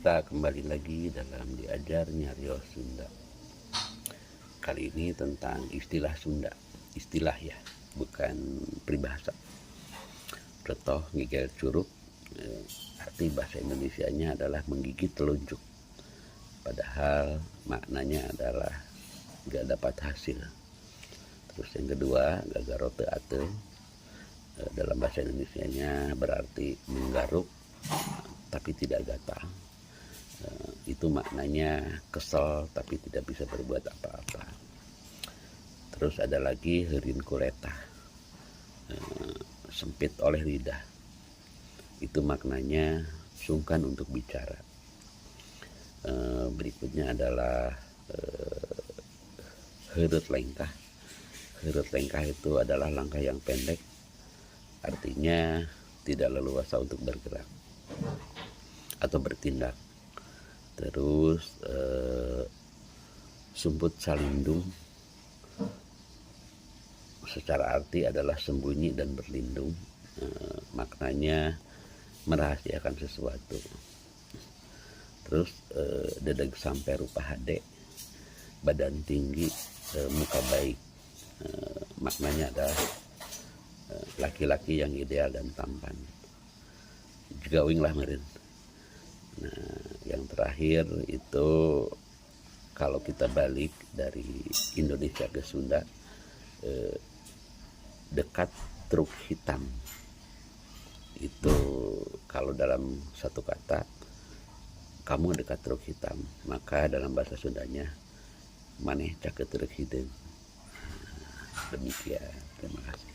kita kembali lagi dalam Diajar Nyarios Sunda. Kali ini tentang istilah Sunda, istilah ya, bukan peribahasa. Contoh ngigel curug, arti bahasa Indonesianya adalah menggigit telunjuk, padahal maknanya adalah gak dapat hasil. Terus yang kedua, gagarote ate, dalam bahasa Indonesianya berarti menggaruk tapi tidak gatal. Itu maknanya kesel tapi tidak bisa berbuat apa-apa. Terus ada lagi heureun kuleta, sempit oleh lidah. Itu maknanya sungkan untuk bicara. Berikutnya adalah heureut lengkah. Heureut lengkah itu adalah langkah yang pendek, artinya tidak leluasa untuk bergerak atau bertindak. Terus sumput salindung secara arti adalah sembunyi dan berlindung, maknanya merahasiakan sesuatu. Terus dedeg sampai rupa hade, badan tinggi, muka baik, maknanya adalah laki-laki yang ideal dan tampan. Juga wing lah meren. Nah, yang terakhir itu kalau kita balik dari Indonesia ke Sunda, dekat truk hitam. Itu kalau dalam satu kata, kamu dekat truk hitam, maka dalam bahasa Sundanya maneh caket truk hideung. Demikian, terima kasih.